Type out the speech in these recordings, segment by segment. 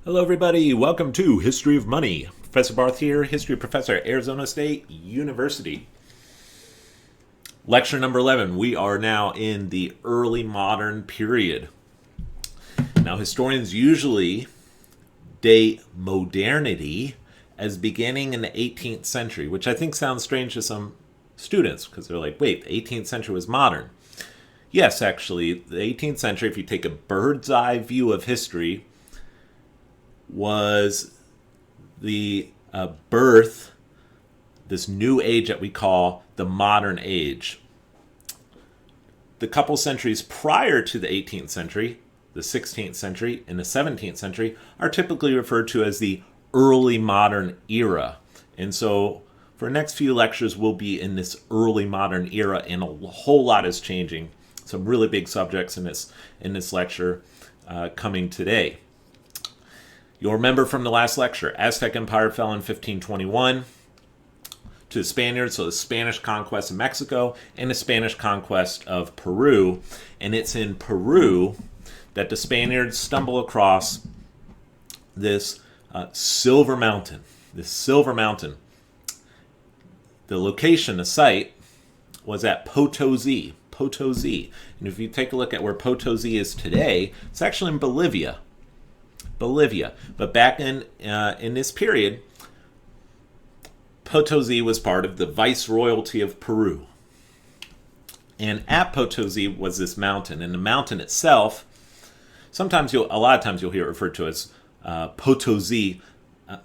Hello, everybody. Welcome to History of Money. Professor Barth here, history professor at Arizona State University. Lecture number 11. We are now in the early modern period. Now, historians usually date modernity as beginning in the 18th century, which I think sounds strange to some students because they're like, wait, the 18th century was modern. Yes, actually, the 18th century, if you take a bird's eye view of history, was the birth, this new age that we call the modern age. The couple centuries prior to the 18th century, the 16th century and the 17th century, are typically referred to as the early modern era. And so for the next few lectures, we'll be in this early modern era, and a whole lot is changing. Some really big subjects in this lecture coming today. You'll remember from the last lecture, Aztec Empire fell in 1521 to the Spaniards, so the Spanish conquest of Mexico and the Spanish conquest of Peru. And it's in Peru that the Spaniards stumble across this silver mountain. The location, the site, was at Potosi. And if you take a look at where Potosi is today, it's actually in Bolivia. But back in this period, Potosi was part of the Viceroyalty of Peru. And at Potosi was this mountain, and the mountain itself, a lot of times you'll hear it referred to as Potosi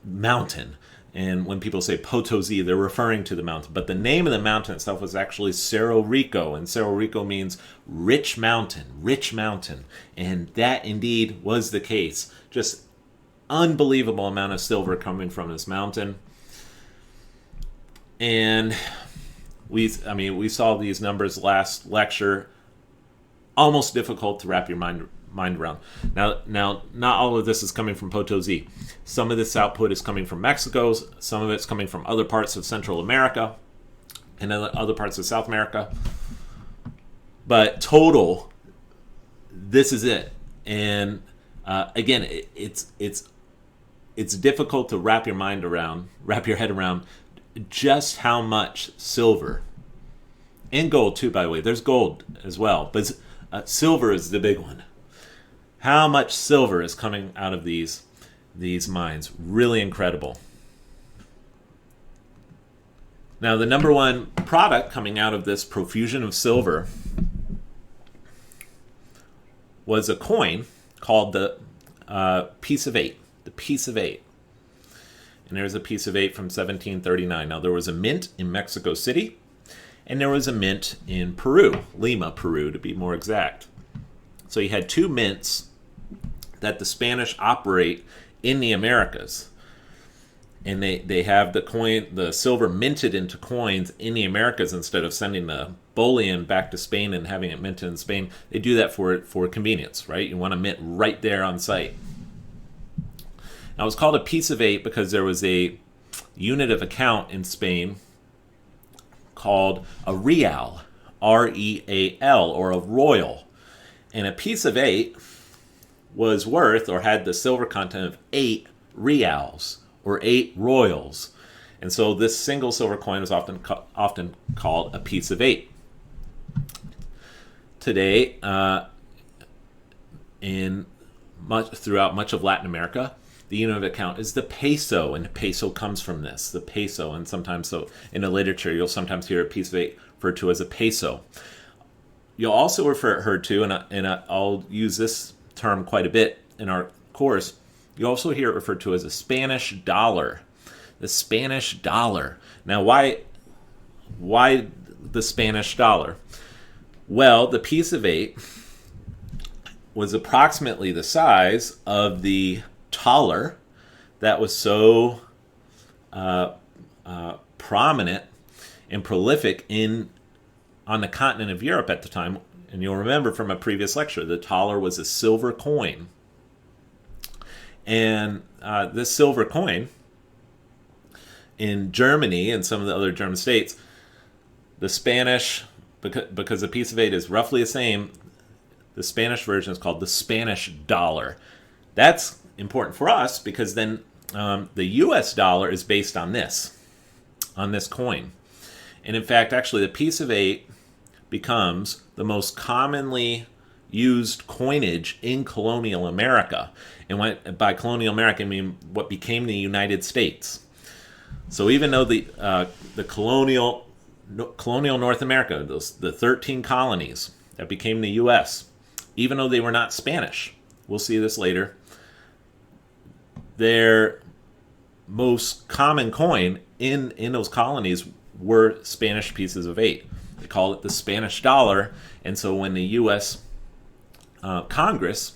Mountain. And when people say Potosi, they're referring to the mountain. But the name of the mountain itself was actually Cerro Rico. And Cerro Rico means rich mountain. And that indeed was the case. Just unbelievable amount of silver coming from this mountain. And we saw these numbers last lecture. Almost difficult to wrap your mind around. Now, not all of this is coming from Potosi. Some of this output is coming from Mexico. Some of it's coming from other parts of Central America and other parts of South America. But total, this is it. And again, it's difficult to wrap your head around just how much silver, and gold too, by the way. There's gold as well, but silver is the big one. How much silver is coming out of these mines? Really incredible. Now, the number one product coming out of this profusion of silver was a coin called the piece of 8. The piece of 8. And there's a piece of 8 from 1739. Now, there was a mint in Mexico City, and there was a mint in Peru, Lima, Peru, to be more exact. So you had two mints that the Spanish operate in the Americas. And they have the silver minted into coins in the Americas instead of sending the bullion back to Spain and having it minted in Spain. They do that for convenience, right? You want to mint right there on site. Now, it was called a piece of 8 because there was a unit of account in Spain called a real, R-E-A-L, or a royal. And a piece of 8 was worth, or had the silver content of 8 reals, or 8 royals. And so this single silver coin was often called a piece of 8. Today, throughout much of Latin America, the unit of account is the peso, and the peso comes from this, the peso. And sometimes, so in the literature, you'll sometimes hear a piece of 8 referred to as a peso. You'll also heard to, and I'll use this term quite a bit in our course, you also hear it referred to as a Spanish dollar. The Spanish dollar. Now, why the Spanish dollar? Well, the piece of 8 was approximately the size of the taler that was so prominent and prolific on the continent of Europe at the time. And you'll remember from a previous lecture, the taler was a silver coin. And this silver coin in Germany and some of the other German states, the Spanish, because a piece of 8 is roughly the same, the Spanish version is called the Spanish dollar. That's important for us because then the US dollar is based on this coin. And in fact, actually, the piece of 8 becomes the most commonly used coinage in colonial America. And by colonial America, I mean what became the United States. So even though the colonial North America, the 13 colonies that became the U.S., even though they were not Spanish, we'll see this later, their most common coin in those colonies were Spanish pieces of 8. They call it the Spanish dollar, and so when the U.S. Congress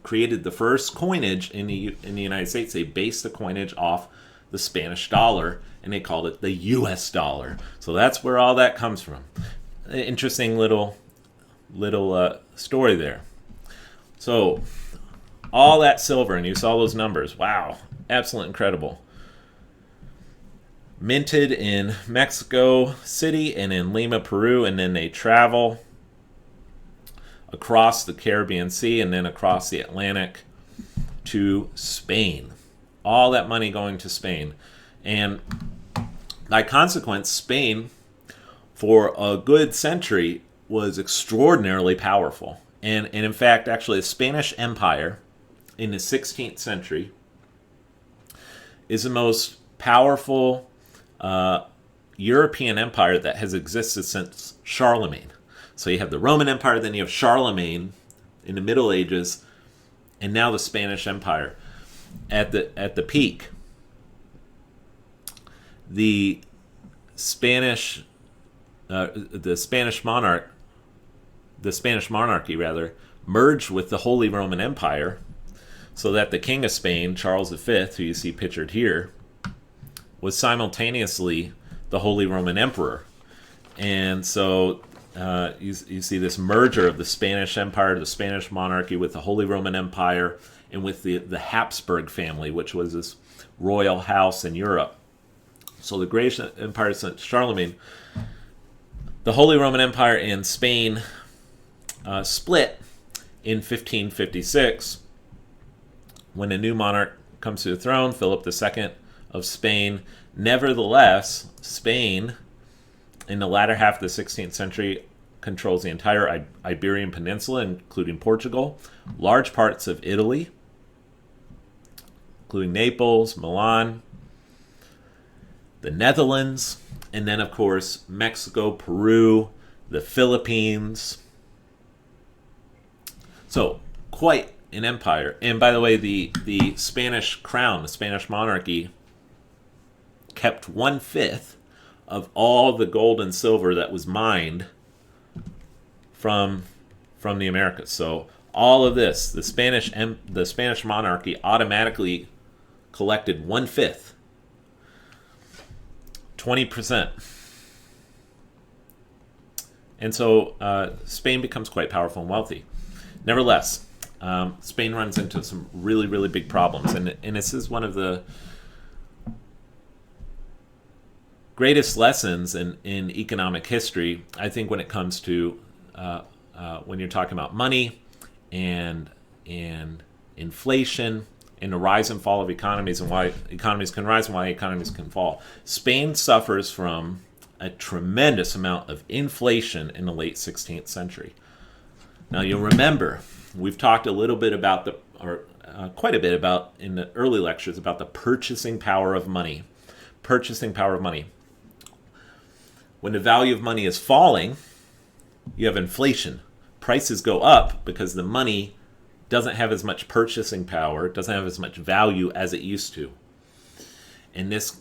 created the first coinage in the United States, they based the coinage off the Spanish dollar, and they called it the U.S. dollar. So that's where all that comes from. Interesting little story there. So all that silver, and you saw those numbers. Wow, absolutely incredible. Minted in Mexico City and in Lima, Peru, and then they travel across the Caribbean Sea and then across the Atlantic to Spain. All that money going to Spain. And by consequence, Spain, for a good century, was extraordinarily powerful. And in fact, actually, the Spanish Empire in the 16th century is the most powerful European empire that has existed since Charlemagne. So you have the Roman Empire, then you have Charlemagne in the Middle Ages, and now the Spanish Empire. At the peak, the Spanish monarchy merged with the Holy Roman Empire, so that the King of Spain, Charles V, who you see pictured here, was simultaneously the Holy Roman Emperor. And so you see this merger of the Spanish Empire, the Spanish monarchy, with the Holy Roman Empire, and with the Habsburg family, which was this royal house in Europe. So the greatest empire since Charlemagne. The Holy Roman Empire in Spain split in 1556 when a new monarch comes to the throne, Philip II of Spain. Nevertheless, Spain, in the latter half of the 16th century, controls the entire Iberian Peninsula, including Portugal, large parts of Italy, including Naples, Milan, the Netherlands, and then, of course, Mexico, Peru, the Philippines. So, quite an empire. And by the way, the Spanish crown, the Spanish monarchy, kept 1/5 of all the gold and silver that was mined from the Americas. So all of this, the Spanish monarchy automatically collected 1/5, 20%. And so Spain becomes quite powerful and wealthy. Nevertheless, Spain runs into some really, really big problems. And this is one of the greatest lessons in economic history, I think, when it comes to when you're talking about money and inflation and the rise and fall of economies and why economies can rise and why economies can fall. Spain suffers from a tremendous amount of inflation in the late 16th century. Now, you'll remember, we've talked a little bit about quite a bit about in the early lectures about the purchasing power of money. Purchasing power of money. When the value of money is falling, you have inflation. Prices go up because the money doesn't have as much purchasing power, doesn't have as much value as it used to. And this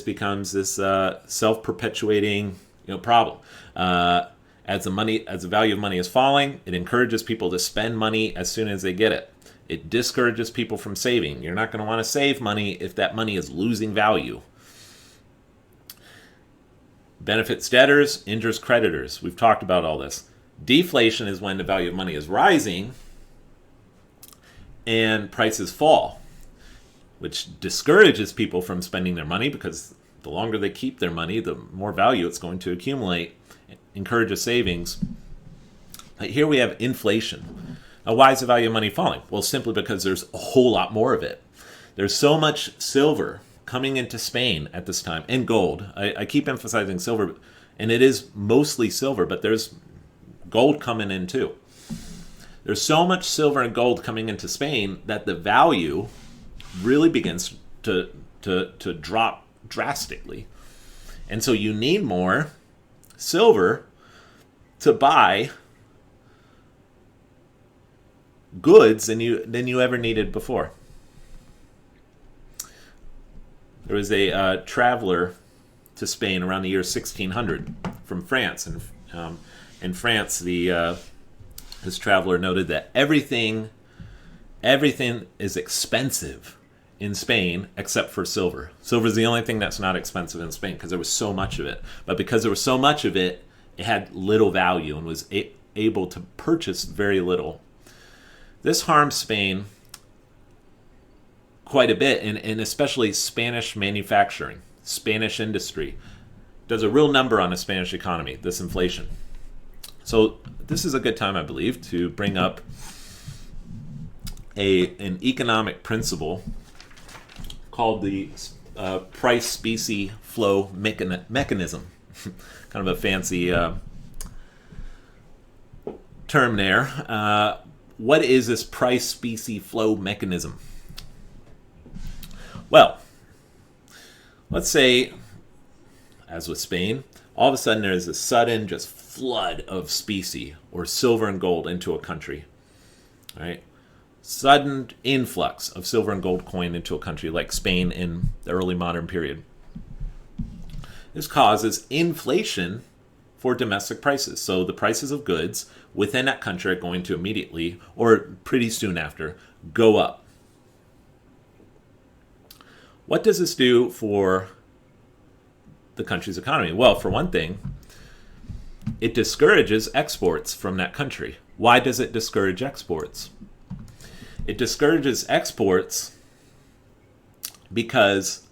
becomes this self-perpetuating problem. As the value of money is falling, it encourages people to spend money as soon as they get it. It discourages people from saving. You're not going to want to save money if that money is losing value. Benefits debtors, injures creditors. We've talked about all this. Deflation is when the value of money is rising and prices fall, which discourages people from spending their money because the longer they keep their money, the more value it's going to accumulate, encourages savings. Here we have inflation. Now, why is the value of money falling? Well, simply because there's a whole lot more of it. There's so much silver coming into Spain at this time, and gold. I keep emphasizing silver, and it is mostly silver, but there's gold coming in too. There's so much silver and gold coming into Spain that the value really begins to drop drastically. And so you need more silver to buy goods than you ever needed before. There was a traveler to Spain around the year 1600 from France, and in France, this traveler noted that everything is expensive in Spain except for silver. Silver is the only thing that's not expensive in Spain because there was so much of it. But because there was so much of it, it had little value and was able to purchase very little. This harmed Spain quite a bit, and especially Spanish manufacturing, Spanish industry. Does a real number on the Spanish economy, this inflation. So this is a good time, I believe, to bring up an economic principle called the price-specie flow mechanism. Kind of a fancy term there. What is this price-specie flow mechanism? Well, let's say, as with Spain, all of a sudden there's a sudden just flood of specie or silver and gold into a country. Right? Sudden influx of silver and gold coin into a country like Spain in the early modern period. This causes inflation for domestic prices. So the prices of goods within that country are going to immediately, or pretty soon after, go up. What does this do for the country's economy? Well, for one thing, it discourages exports from that country. Why does it discourage exports? It discourages exports because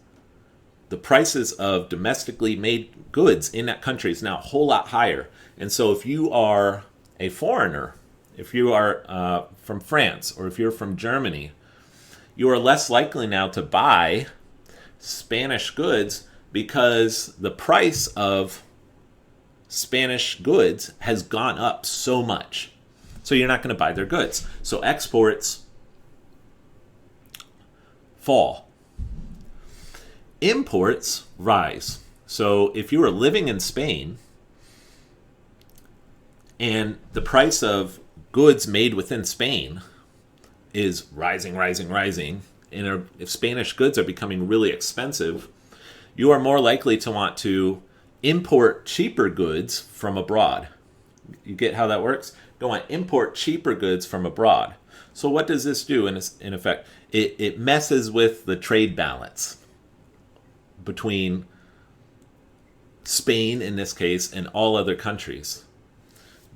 the prices of domestically made goods in that country is now a whole lot higher. And so if you are a foreigner, if you are from France or if you're from Germany, you are less likely now to buy Spanish goods because the price of Spanish goods has gone up so much. So you're not going to buy their goods. So exports fall. Imports rise. So if you are living in Spain and the price of goods made within Spain is rising, and if Spanish goods are becoming really expensive, you are more likely to want to import cheaper goods from abroad. You get how that works? You don't want to import cheaper goods from abroad. So what does this do in effect? It messes with the trade balance between Spain, in this case, and all other countries.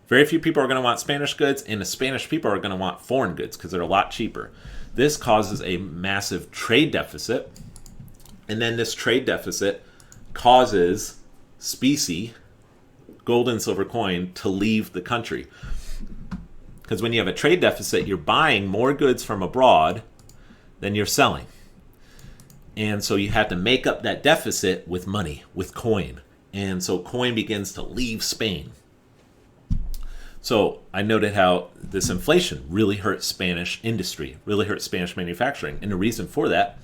Very few people are going to want Spanish goods, and the Spanish people are going to want foreign goods because they're a lot cheaper. This causes a massive trade deficit, and then this trade deficit causes specie, gold and silver coin, to leave the country. Because when you have a trade deficit, you're buying more goods from abroad than you're selling. And so you have to make up that deficit with money, with coin. And so coin begins to leave Spain. So I noted how this inflation really hurt Spanish industry, really hurt Spanish manufacturing. And the reason for that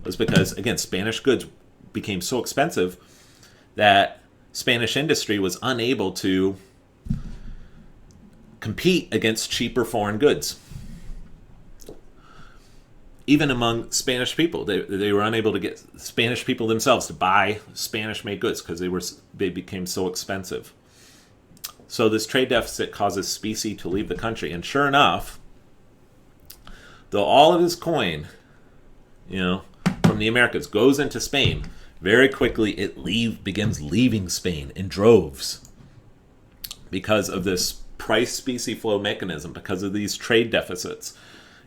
was because, again, Spanish goods became so expensive that Spanish industry was unable to compete against cheaper foreign goods. Even among Spanish people, they were unable to get Spanish people themselves to buy Spanish-made goods because they became so expensive. So this trade deficit causes specie to leave the country. And sure enough, though all of his coin, from the Americas goes into Spain, very quickly it begins leaving Spain in droves because of this price-specie flow mechanism, because of these trade deficits.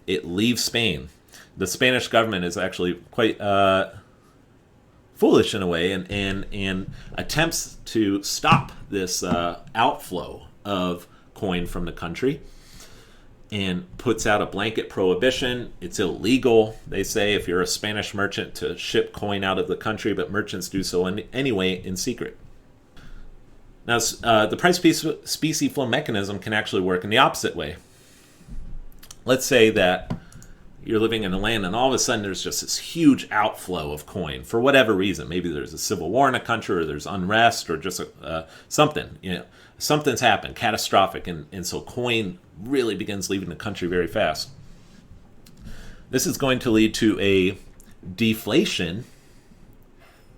It leaves Spain. The Spanish government is actually quite foolish in a way and attempts to stop this outflow of coin from the country. and puts out a blanket prohibition. It's illegal, they say, if you're a Spanish merchant to ship coin out of the country, but merchants do so anyway in secret. Now, the price-specie flow mechanism can actually work in the opposite way. Let's say that you're living in a land and all of a sudden there's just this huge outflow of coin for whatever reason. Maybe there's a civil war in a country, or there's unrest, or just something. Something's happened, catastrophic, and so coin really begins leaving the country very fast. This is going to lead to a deflation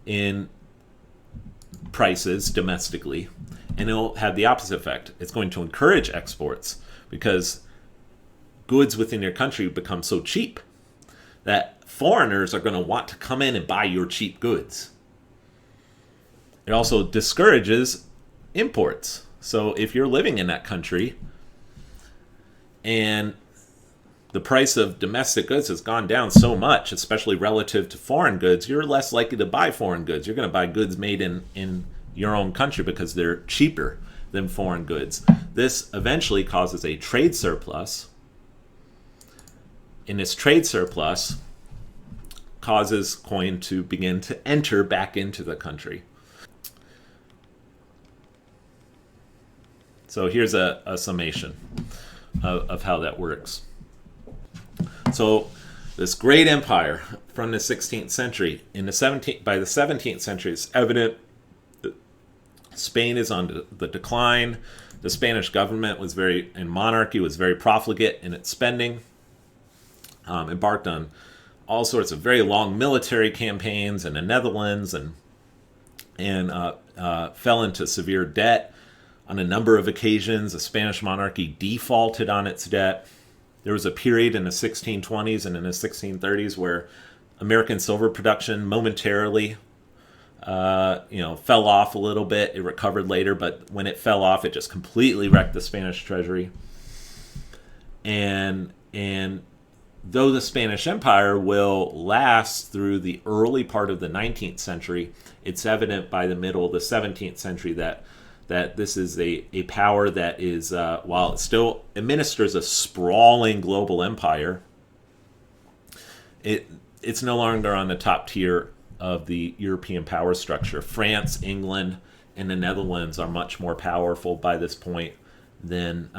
in prices domestically, and it'll have the opposite effect. It's going to encourage exports because goods within your country become so cheap that foreigners are going to want to come in and buy your cheap goods. It also discourages imports. So if you're living in that country and the price of domestic goods has gone down so much, especially relative to foreign goods, you're less likely to buy foreign goods. You're going to buy goods made in your own country because they're cheaper than foreign goods. This eventually causes a trade surplus. And this trade surplus causes coin to begin to enter back into the country. So here's a summation of how that works. So this great empire from the 16th century, by the 17th century, it's evident that Spain is on the decline. The Spanish government and monarchy was very profligate in its spending. Embarked on all sorts of very long military campaigns in the Netherlands, and fell into severe debt on a number of occasions. The Spanish monarchy defaulted on its debt. There was a period in the 1620s and in the 1630s where American silver production momentarily fell off a little bit. It recovered later, but when it fell off, it just completely wrecked the Spanish treasury. And though the Spanish Empire will last through the early part of the 19th century, it's evident by the middle of the 17th century that this is a power that is, while it still administers a sprawling global empire, it's no longer on the top tier of the European power structure. France, England, and the Netherlands are much more powerful by this point than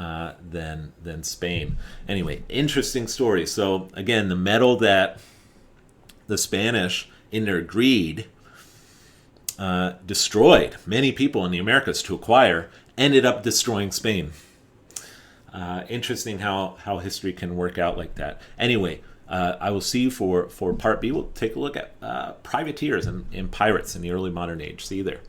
Spain. Anyway, interesting story. So again, the metal that the Spanish, in their greed, destroyed many people in the Americas to acquire, ended up destroying Spain. Interesting how history can work out like that. Anyway, I will see you for part B. We'll take a look at privateers and pirates in the early modern age. See you there.